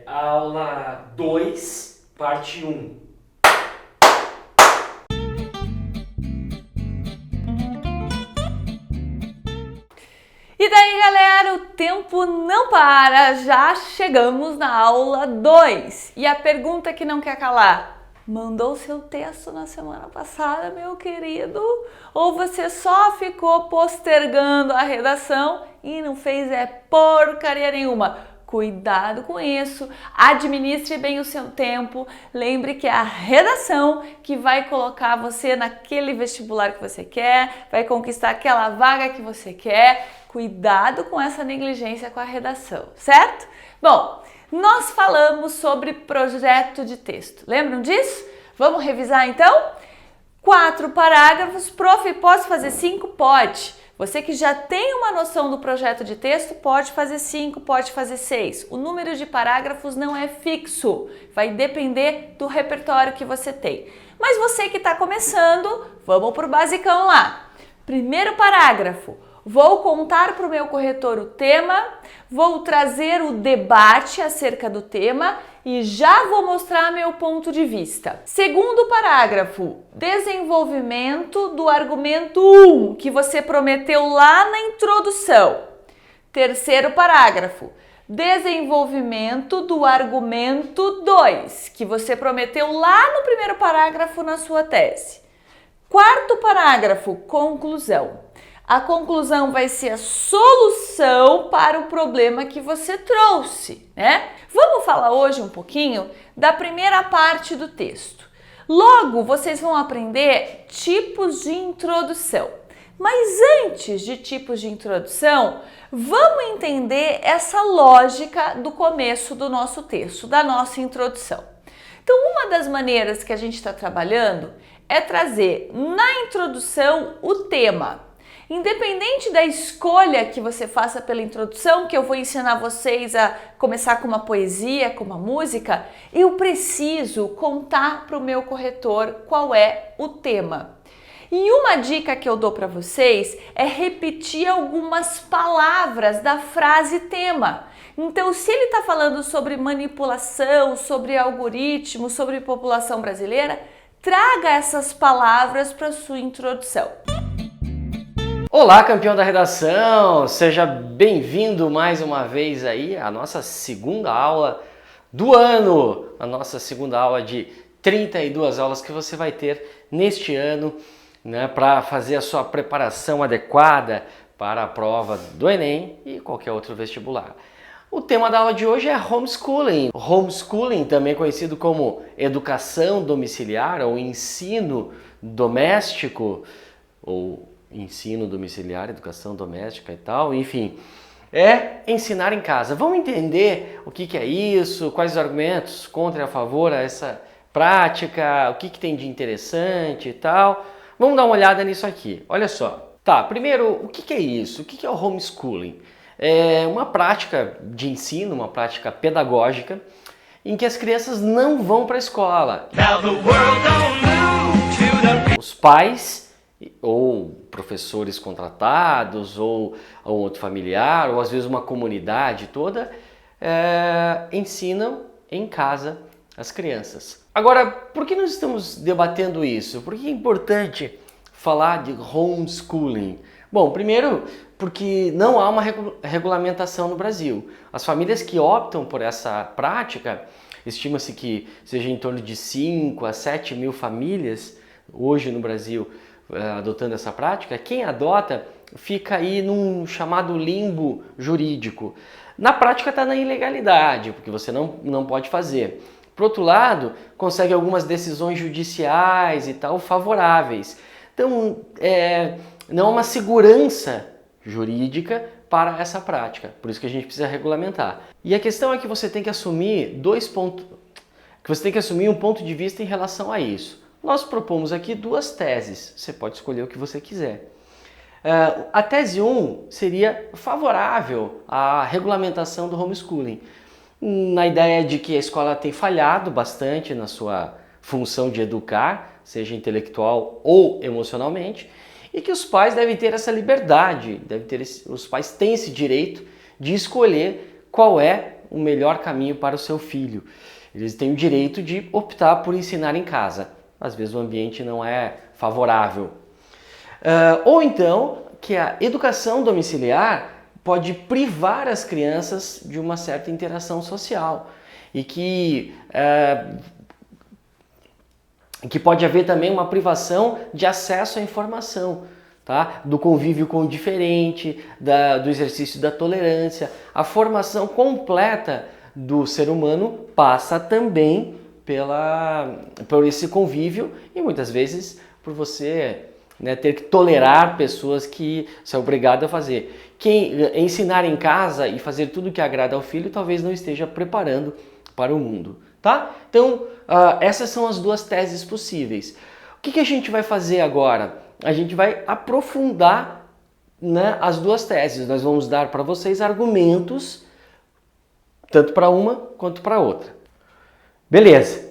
Aula 2, parte 1. E daí, galera, o tempo não para, já chegamos na aula 2. E a pergunta que não quer calar: mandou seu texto na semana passada, meu querido? Ou você só ficou postergando a redação e não fez porcaria nenhuma? Cuidado com isso, administre bem o seu tempo, lembre que é a redação que vai colocar você naquele vestibular que você quer, vai conquistar aquela vaga que você quer. Cuidado com essa negligência com a redação, certo? Bom, nós falamos sobre projeto de texto, lembram disso? Vamos revisar então? 4 parágrafos, prof, posso fazer 5? Pode. Você que já tem uma noção do projeto de texto, pode fazer 5, pode fazer 6. O número de parágrafos não é fixo, vai depender do repertório que você tem. Mas você que está começando, vamos para o basicão lá. Primeiro parágrafo. Vou contar para o meu corretor o tema, vou trazer o debate acerca do tema e já vou mostrar meu ponto de vista. Segundo parágrafo, desenvolvimento do argumento 1, que você prometeu lá na introdução. Terceiro parágrafo, desenvolvimento do argumento 2, que você prometeu lá no primeiro parágrafo na sua tese. Quarto parágrafo, conclusão. A conclusão vai ser a solução para o problema que você trouxe, né? Vamos falar hoje um pouquinho da primeira parte do texto. Logo, vocês vão aprender tipos de introdução. Mas antes de tipos de introdução, vamos entender essa lógica do começo do nosso texto, da nossa introdução. Então, uma das maneiras que a gente está trabalhando é trazer na introdução o tema. Independente da escolha que você faça pela introdução, que eu vou ensinar vocês a começar com uma poesia, com uma música, eu preciso contar para o meu corretor qual é o tema. E uma dica que eu dou para vocês é repetir algumas palavras da frase tema. Então, se ele está falando sobre manipulação, sobre algoritmo, sobre população brasileira, traga essas palavras para a sua introdução. Olá, campeão da redação! Seja bem-vindo mais uma vez aí à nossa segunda aula do ano, a nossa segunda aula de 32 aulas que você vai ter neste ano, né, para fazer a sua preparação adequada para a prova do Enem e qualquer outro vestibular. O tema da aula de hoje é homeschooling. Homeschooling, também conhecido como educação domiciliar ou ensino doméstico, ou ensino domiciliar, educação doméstica e tal, enfim, é ensinar em casa. Vamos entender o que é isso, quais os argumentos contra e a favor a essa prática, o que tem de interessante e tal. Vamos dar uma olhada nisso aqui. Olha só. Tá, primeiro, o que é isso? O que é o homeschooling? É uma prática de ensino, uma prática pedagógica em que as crianças não vão para a escola. Os pais ou professores contratados, ou outro familiar, ou às vezes uma comunidade toda, ensinam em casa as crianças. Agora, por que nós estamos debatendo isso? Por que é importante falar de homeschooling? Bom, primeiro, porque não há uma regulamentação no Brasil. As famílias que optam por essa prática, estima-se que seja em torno de 5 a 7 mil famílias hoje no Brasil adotando essa prática. Quem adota fica aí num chamado limbo jurídico. Na prática está na ilegalidade, porque você não pode fazer. Por outro lado, consegue algumas decisões judiciais e tal favoráveis. Então, não há uma segurança jurídica para essa prática. Por isso que a gente precisa regulamentar. E a questão é que você tem que assumir um ponto de vista em relação a isso. Nós propomos aqui 2 teses, você pode escolher o que você quiser. A tese 1 seria favorável à regulamentação do homeschooling, na ideia de que a escola tem falhado bastante na sua função de educar, seja intelectual ou emocionalmente, e que os pais devem ter essa liberdade, os pais têm esse direito de escolher qual é o melhor caminho para o seu filho. Eles têm o direito de optar por ensinar em casa. Às vezes o ambiente não é favorável. Ou então que a educação domiciliar pode privar as crianças de uma certa interação social e que pode haver também uma privação de acesso à informação, tá? Do convívio com o diferente, do exercício da tolerância. A formação completa do ser humano passa também por esse convívio e muitas vezes por você ter que tolerar pessoas que você é obrigado a fazer. Quem ensinar em casa e fazer tudo que agrada ao filho talvez não esteja preparando para o mundo, tá? Então, essas são as duas teses possíveis. O que a gente vai fazer agora? A gente vai aprofundar, as duas teses. Nós vamos dar para vocês argumentos, tanto para uma quanto para outra. Beleza.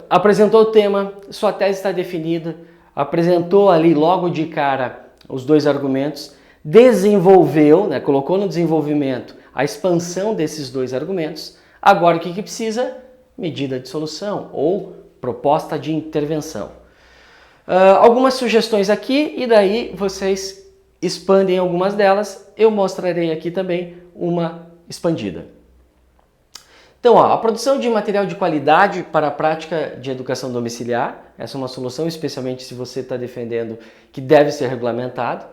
Apresentou o tema, sua tese está definida, apresentou ali logo de cara os dois argumentos, desenvolveu, colocou no desenvolvimento a expansão desses dois argumentos. Agora o que precisa? Medida de solução ou proposta de intervenção. Algumas sugestões aqui e daí vocês expandem algumas delas. Eu mostrarei aqui também uma expandida. Então, a produção de material de qualidade para a prática de educação domiciliar, essa é uma solução, especialmente se você está defendendo que deve ser regulamentado.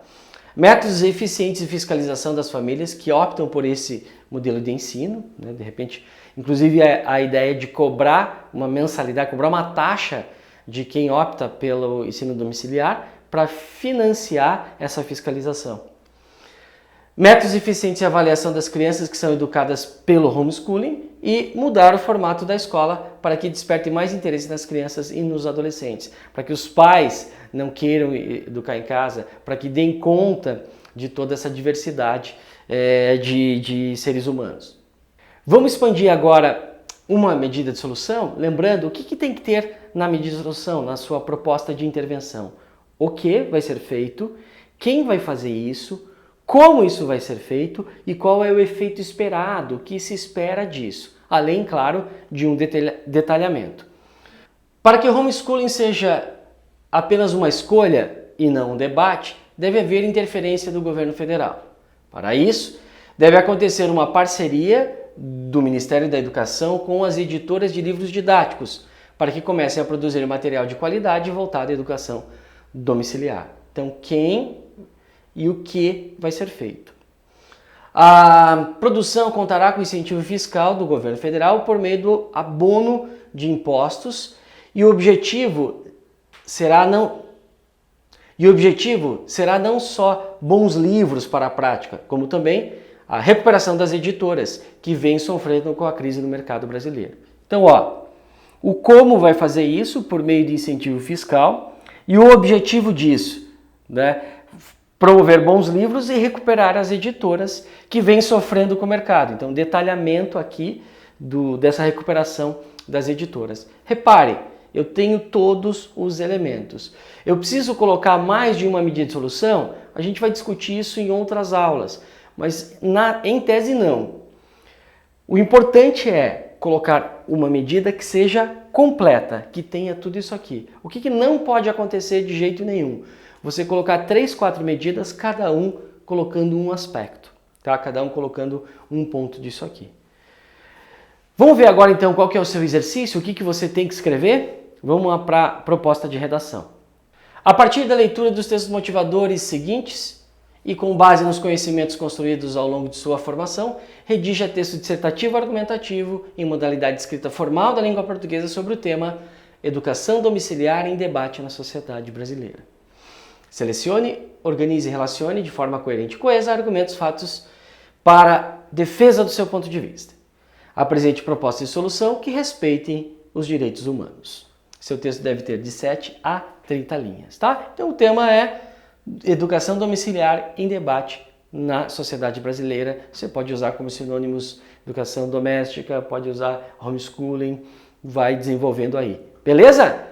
Métodos eficientes de fiscalização das famílias que optam por esse modelo de ensino, de repente, inclusive a ideia de cobrar uma mensalidade, cobrar uma taxa de quem opta pelo ensino domiciliar para financiar essa fiscalização. Métodos eficientes de avaliação das crianças que são educadas pelo homeschooling e mudar o formato da escola para que desperte mais interesse nas crianças e nos adolescentes, para que os pais não queiram educar em casa, para que deem conta de toda essa diversidade de seres humanos. Vamos expandir agora uma medida de solução, lembrando o que tem que ter na medida de solução, na sua proposta de intervenção. O que vai ser feito, quem vai fazer isso, como isso vai ser feito e qual é o efeito esperado, o que se espera disso, além, claro, de um detalhamento. Para que o homeschooling seja apenas uma escolha e não um debate, deve haver interferência do governo federal. Para isso, deve acontecer uma parceria do Ministério da Educação com as editoras de livros didáticos, para que comecem a produzir material de qualidade voltado à educação domiciliar. Então, quem e o que vai ser feito. A produção contará com incentivo fiscal do governo federal por meio do abono de impostos e o objetivo será não só bons livros para a prática, como também a recuperação das editoras que vêm sofrendo com a crise no mercado brasileiro. Então, o como vai fazer isso por meio de incentivo fiscal e o objetivo disso, promover bons livros e recuperar as editoras que vêm sofrendo com o mercado. Então, detalhamento aqui dessa recuperação das editoras. Repare, eu tenho todos os elementos. Eu preciso colocar mais de uma medida de solução? A gente vai discutir isso em outras aulas, mas em tese não. O importante é colocar uma medida que seja completa, que tenha tudo isso aqui. O que não pode acontecer de jeito nenhum? Você colocar 3, 4 medidas, cada um colocando um aspecto, tá? Cada um colocando um ponto disso aqui. Vamos ver agora então qual que é o seu exercício, o que você tem que escrever? Vamos lá para a proposta de redação. A partir da leitura dos textos motivadores seguintes e com base nos conhecimentos construídos ao longo de sua formação, redija texto dissertativo argumentativo em modalidade de escrita formal da língua portuguesa sobre o tema Educação domiciliar em debate na sociedade brasileira. Selecione, organize e relacione de forma coerente e coesa argumentos, fatos para defesa do seu ponto de vista. Apresente propostas de solução que respeitem os direitos humanos. Seu texto deve ter de 7 a 30 linhas, tá? Então o tema é educação domiciliar em debate na sociedade brasileira. Você pode usar como sinônimos educação doméstica, pode usar homeschooling, vai desenvolvendo aí. Beleza?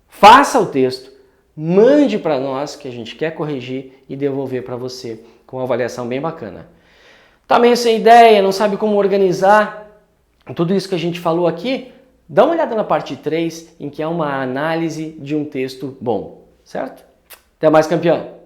Faça o texto. Mande para nós que a gente quer corrigir e devolver para você com uma avaliação bem bacana. Tá meio sem ideia, não sabe como organizar tudo isso que a gente falou aqui? Dá uma olhada na parte 3, em que é uma análise de um texto bom, certo? Até mais, campeão!